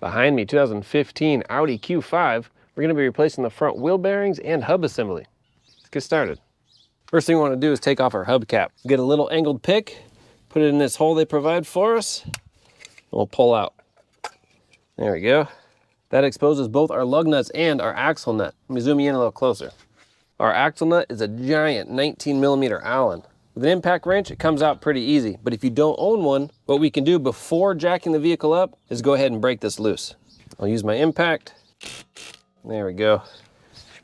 Behind me, 2015 Audi Q5. We're gonna be replacing the front wheel bearings and hub assembly. Let's get started. First thing we wanna do is take off our hubcap. Get a little angled pick, put it in this hole they provide for us, and we'll pull out. There we go. That exposes both our lug nuts and our axle nut. Let me zoom you in a little closer. Our axle nut is a giant 19mm Allen. With an impact wrench, it comes out pretty easy, but if you don't own one, what we can do before jacking the vehicle up is go ahead and break this loose. I'll use my impact. There we go.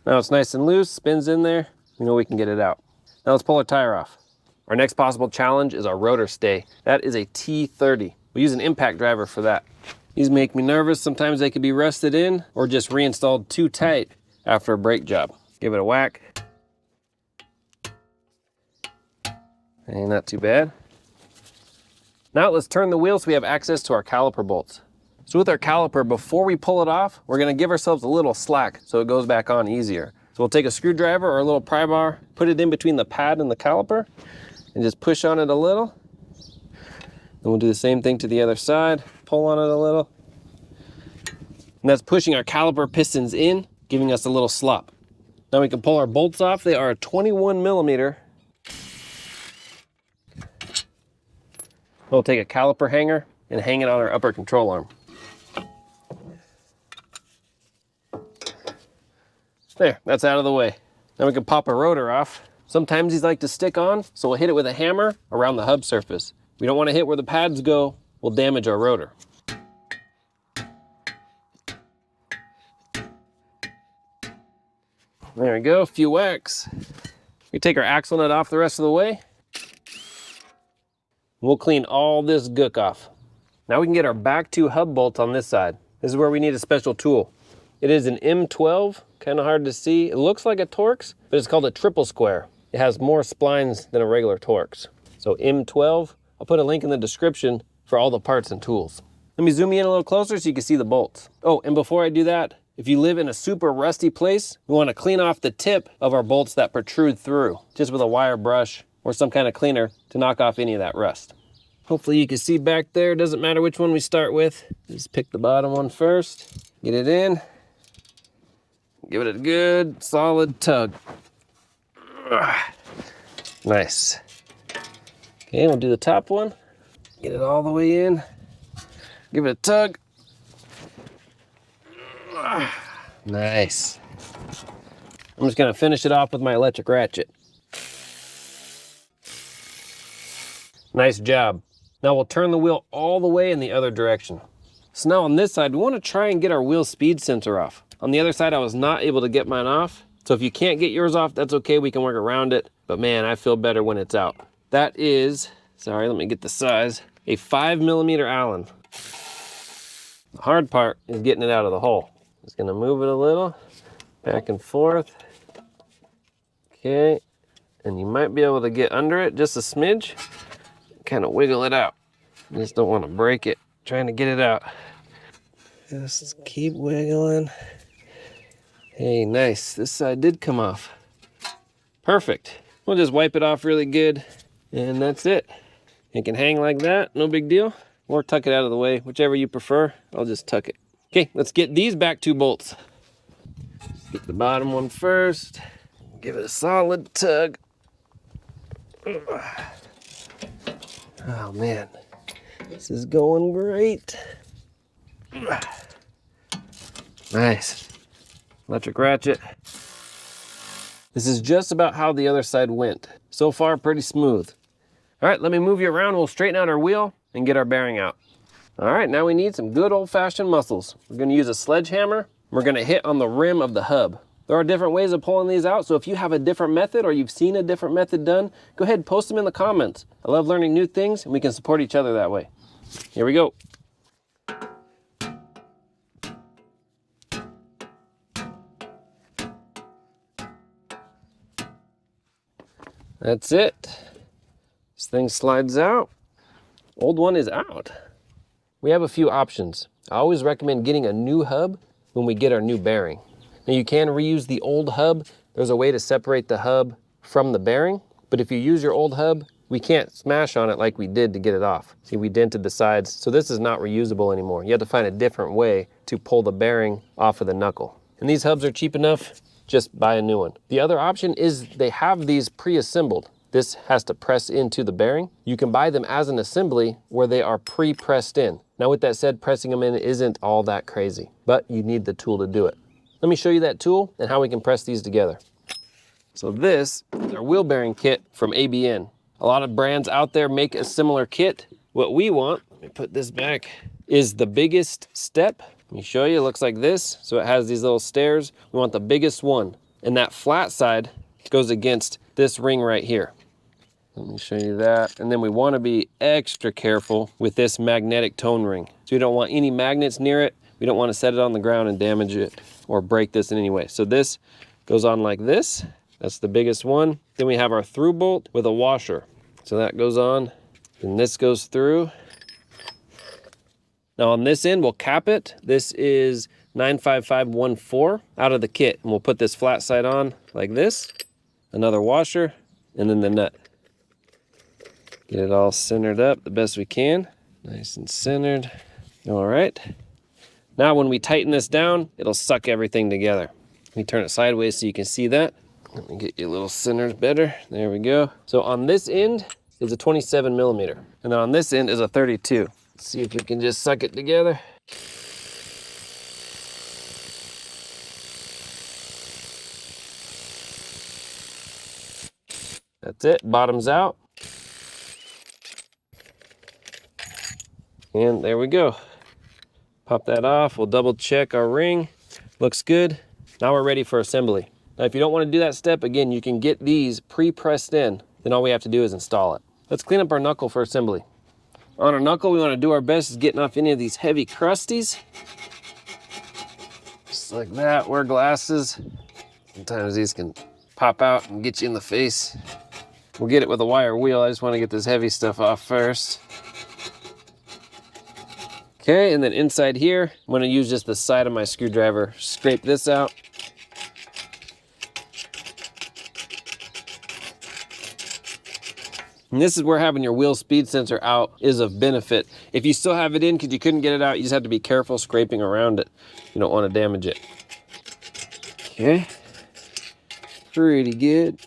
Now it's nice and loose, spins in there. We know we can get it out. Now let's pull our tire off. Our next possible challenge is our rotor stay. That is a T30. We use an impact driver for that. These make me nervous. Sometimes they could be rusted in or just reinstalled too tight after a brake job. Give it a whack. And not too bad. Now let's turn the wheel so we have access to our caliper bolts. So with our caliper, before we pull it off, we're gonna give ourselves a little slack so it goes back on easier. So we'll take a screwdriver or a little pry bar, put it in between the pad and the caliper, and just push on it a little. Then we'll do the same thing to the other side, pull on it a little. And that's pushing our caliper pistons in, giving us a little slop. Now we can pull our bolts off. They are 21mm. We'll take a caliper hanger and hang it on our upper control arm. There, that's out of the way. Now we can pop a rotor off. Sometimes these like to stick on, so we'll hit it with a hammer around the hub surface. We don't want to hit where the pads go, we'll damage our rotor. There we go, a few whacks. We take our axle nut off the rest of the way. We'll clean all this gook off. Now we can get our back two hub bolts on this side. This is where we need a special tool. It is an M12, kind of hard to see. It looks like a Torx, but it's called a triple square. It has more splines than a regular Torx. So M12, I'll put a link in the description for all the parts and tools. Let me zoom you in a little closer so you can see the bolts. Oh, and before I do that, if you live in a super rusty place, we want to clean off the tip of our bolts that protrude through, just with a wire brush or some kind of cleaner to knock off any of that rust. Hopefully you can see back there. Doesn't matter which one we start with. Just pick the bottom one first. Get it in. Give it a good solid tug. Nice. Okay, we'll do the top one. Get it all the way in. Give it a tug. Nice. I'm just gonna finish it off with my electric ratchet. Nice job. Now we'll turn the wheel all the way in the other direction. So now on this side, we want to try and get our wheel speed sensor off. On the other side, I was not able to get mine off. So if you can't get yours off, that's okay, we can work around it. But man, I feel better when it's out. That is, sorry, let me get the size, a 5mm Allen. The hard part is getting it out of the hole. Just gonna move it a little, back and forth. Okay, and you might be able to get under it just a smidge. Kind of wiggle it out. You just don't want to break it. Trying to get it out. Just keep wiggling. Hey, nice. This side did come off. Perfect. We'll just wipe it off really good, and that's it. It can hang like that, no big deal. Or tuck it out of the way, whichever you prefer. I'll just tuck it. Okay, let's get these back two bolts. Get the bottom one first. Give it a solid tug. Oh man, this is going great. Nice. Electric ratchet. This is just about how the other side went. So far, pretty smooth. All right, let me move you around. We'll straighten out our wheel and get our bearing out. All right, now we need some good old-fashioned muscles. We're gonna use a sledgehammer. We're gonna hit on the rim of the hub. There are different ways of pulling these out, so if you have a different method or you've seen a different method done, go ahead and post them in the comments. I love learning new things, and we can support each other that way. Here we go. That's it. This thing slides out. Old one is out. We have a few options. I always recommend getting a new hub when we get our new bearing. Now you can reuse the old hub. There's a way to separate the hub from the bearing, but if you use your old hub, we can't smash on it like we did to get it off. See, we dented the sides, so this is not reusable anymore. You have to find a different way to pull the bearing off of the knuckle. And these hubs are cheap enough, just buy a new one. The other option is they have these pre-assembled. This has to press into the bearing. You can buy them as an assembly where they are pre-pressed in. Now with that said, pressing them in isn't all that crazy, but you need the tool to do it. Let me show you that tool and how we can press these together. So this is our wheel bearing kit from ABN. A lot of brands out there make a similar kit. What we want, let me put this back, is the biggest step. Let me show you, it looks like this. So it has these little stairs. We want the biggest one. And that flat side goes against this ring right here. Let me show you that. And then we want to be extra careful with this magnetic tone ring. So we don't want any magnets near it. We don't want to set it on the ground and damage it or break this in any way. So this goes on like this. That's the biggest one. Then we have our through bolt with a washer. So that goes on, and this goes through. Now on this end, we'll cap it. This is 95514 out of the kit. And we'll put this flat side on like this, another washer, and then the nut. Get it all centered up the best we can. Nice and centered. All right. Now when we tighten this down, it'll suck everything together. Let me turn it sideways so you can see that. Let me get you a little centered better. There we go. So on this end is a 27 millimeter. And then on this end is a 32. Let's see if we can just suck it together. That's it, bottoms out. And there we go. Pop that off, we'll double check our ring. Looks good. Now we're ready for assembly. Now, if you don't want to do that step, again, you can get these pre-pressed in. Then all we have to do is install it. Let's clean up our knuckle for assembly. On our knuckle, we want to do our best is getting off any of these heavy crusties. Just like that, wear glasses. Sometimes these can pop out and get you in the face. We'll get it with a wire wheel. I just want to get this heavy stuff off first. Okay, and then inside here, I'm going to use just the side of my screwdriver, scrape this out. And this is where having your wheel speed sensor out is of benefit. If you still have it in because you couldn't get it out, you just have to be careful scraping around it. You don't want to damage it. Okay, pretty good.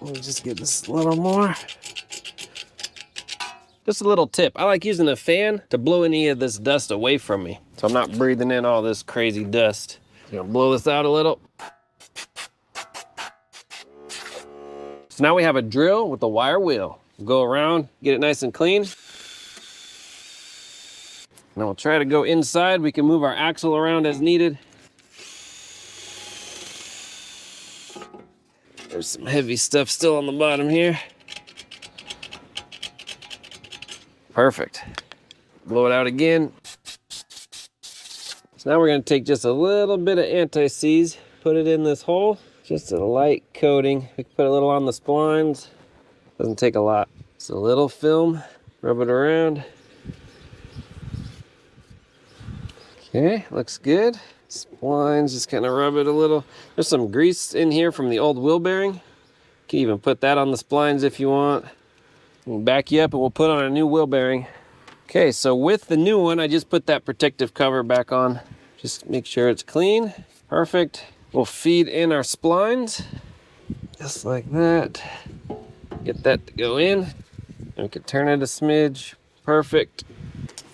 Let me just get this a little more. Just a little tip, I like using a fan to blow any of this dust away from me. So I'm not breathing in all this crazy dust. I'm gonna blow this out a little. So now we have a drill with a wire wheel. We'll go around, get it nice and clean. Now we'll try to go inside. We can move our axle around as needed. There's some heavy stuff still on the bottom here. Perfect. Blow it out again. So now we're going to take just a little bit of anti-seize, put it in this hole. Just a light coating. We can put a little on the splines. Doesn't take a lot. Just a little film, rub it around. Okay, looks good. Splines, just kind of rub it a little. There's some grease in here from the old wheel bearing. You can even put that on the splines if you want. We'll back you up and we'll put on a new wheel bearing. Okay, so with the new one, I just put that protective cover back on. Just make sure it's clean. Perfect. We'll feed in our splines, just like that. Get that to go in. And we can turn it a smidge. Perfect.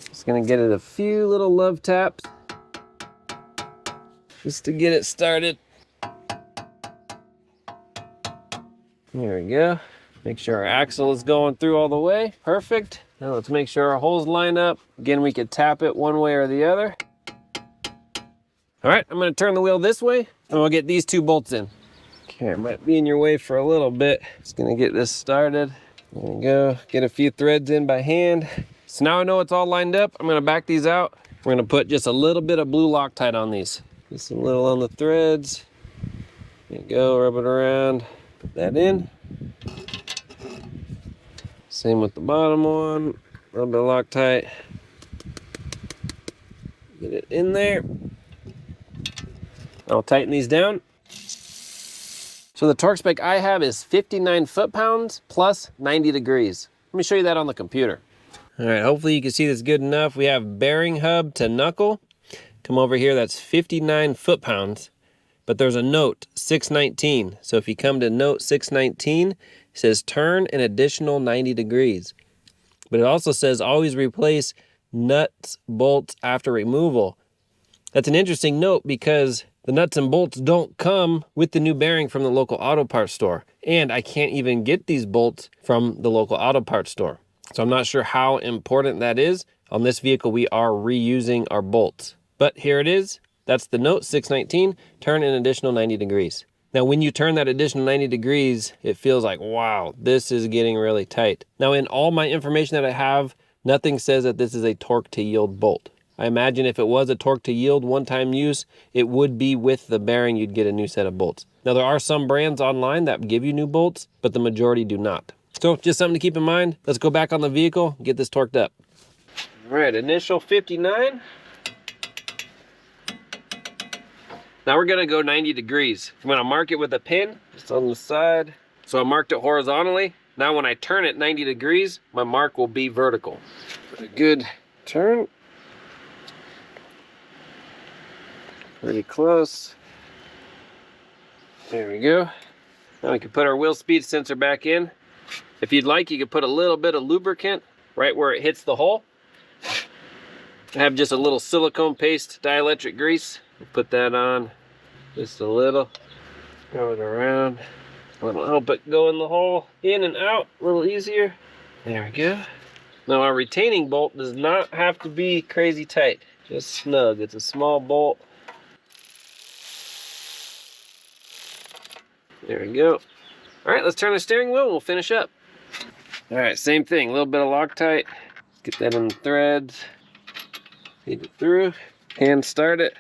Just gonna get it a few little love taps, just to get it started. There we go. Make sure our axle is going through all the way. Perfect. Now let's make sure our holes line up. Again, we could tap it one way or the other. All right, I'm gonna turn the wheel this way and we'll get these two bolts in. Okay, it might be in your way for a little bit. Just gonna get this started. There we go. Get a few threads in by hand. So now I know it's all lined up. I'm gonna back these out. We're gonna put just a little bit of blue Loctite on these. Just a little on the threads. There you go, rub it around. Put that in. Same with the bottom one, a little bit of Loctite. Get it in there. I'll tighten these down. So the torque spec I have is 59 foot-pounds plus 90 degrees. Let me show you that on the computer. All right, hopefully you can see this good enough. We have bearing hub to knuckle. Come over here, that's 59 foot-pounds. But there's a note, 619. So if you come to note 619, it says turn an additional 90 degrees. But it also says always replace nuts, bolts after removal. That's an interesting note because the nuts and bolts don't come with the new bearing from the local auto parts store. And I can't even get these bolts from the local auto parts store. So I'm not sure how important that is. On this vehicle, we are reusing our bolts. But here it is. That's the note, 619, turn an additional 90 degrees. Now, when you turn that additional 90 degrees, it feels like, wow, this is getting really tight. Now, in all my information that I have, nothing says that this is a torque to yield bolt. I imagine if it was a torque to yield one-time use, it would be with the bearing, you'd get a new set of bolts. Now, there are some brands online that give you new bolts, but the majority do not. So just something to keep in mind. Let's go back on the vehicle, get this torqued up. All right, initial 59. Now we're gonna go 90 degrees. I'm gonna mark it with a pin, just on the side. So I marked it horizontally. Now when I turn it 90 degrees, my mark will be vertical. A good turn. Pretty close. There we go. Now we can put our wheel speed sensor back in. If you'd like, you could put a little bit of lubricant right where it hits the hole. I have just a little silicone paste dielectric grease. Put that on just a little, throw it around. It'll help it go in the hole, in and out a little easier. There we go. Now our retaining bolt does not have to be crazy tight, just snug. It's a small bolt. There we go. All right, let's turn the steering wheel and we'll finish up. All right, same thing, a little bit of Loctite. Get that in the threads, feed it through, hand start it.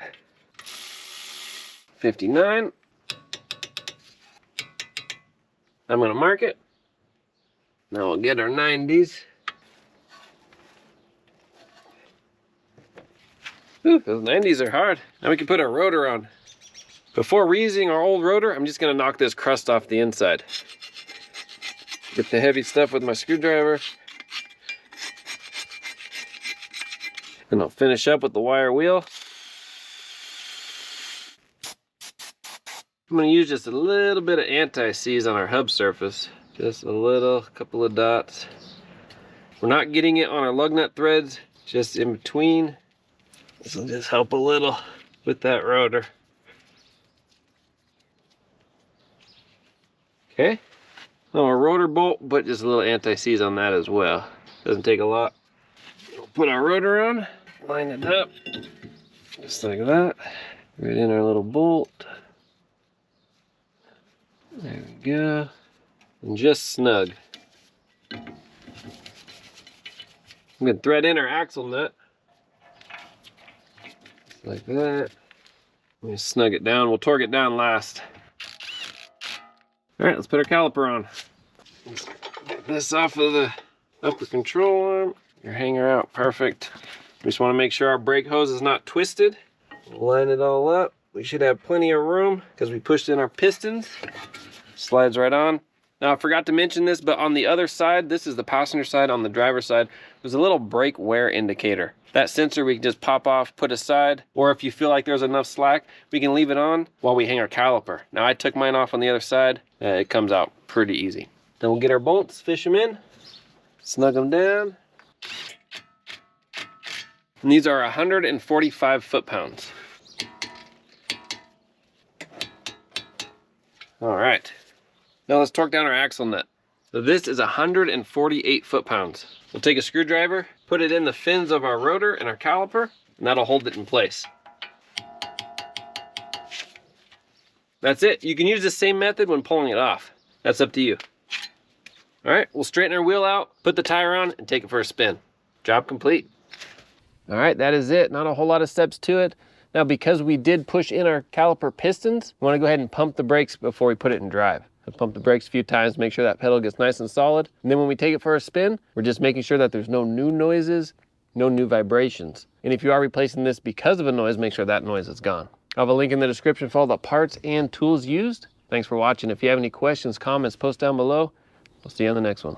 59. I'm gonna mark it. Now we'll get our 90s. Ooh, those 90s are hard. Now we can put our rotor on. Before reusing our old rotor, I'm just gonna knock this crust off the inside. Get the heavy stuff with my screwdriver. And I'll finish up with the wire wheel. I'm gonna use just a little bit of anti-seize on our hub surface. Just a little, couple of dots. We're not getting it on our lug nut threads, just in between. This will just help a little with that rotor. Okay. Now a rotor bolt, but just a little anti-seize on that as well. Doesn't take a lot. We'll put our rotor on, line it up, just like that. Right in our little bolt. There we go. And just snug. I'm going to thread in our axle nut. Just like that. Let me snug it down. We'll torque it down last. All right, let's put our caliper on. Let's get this off of the upper control arm. Your hanger out, perfect. We just want to make sure our brake hose is not twisted. We'll line it all up. We should have plenty of room because we pushed in our pistons. Slides right on. Now I forgot to mention this, but on the other side, this is the passenger side, on the driver's side, there's a little brake wear indicator. That sensor we can just pop off, put aside, or if you feel like there's enough slack, we can leave it on while we hang our caliper. Now I took mine off on the other side. It comes out pretty easy. Then we'll get our bolts, fish them in, snug them down. And these are 145 foot-pounds. All right. Now let's torque down our axle nut. So this is 148 foot-pounds. We'll take a screwdriver, put it in the fins of our rotor and our caliper, and that'll hold it in place. That's it. You can use the same method when pulling it off. That's up to you. All right, we'll straighten our wheel out, put the tire on, and take it for a spin. Job complete. All right, that is it. Not a whole lot of steps to it. Now, because we did push in our caliper pistons, we want to go ahead and pump the brakes before we put it in drive. So pump the brakes a few times, make sure that pedal gets nice and solid. And then when we take it for a spin, we're just making sure that there's no new noises, no new vibrations. And if you are replacing this because of a noise, make sure that noise is gone. I'll have a link in the description for all the parts and tools used. Thanks for watching. If you have any questions, comments, post down below. We'll see you on the next one.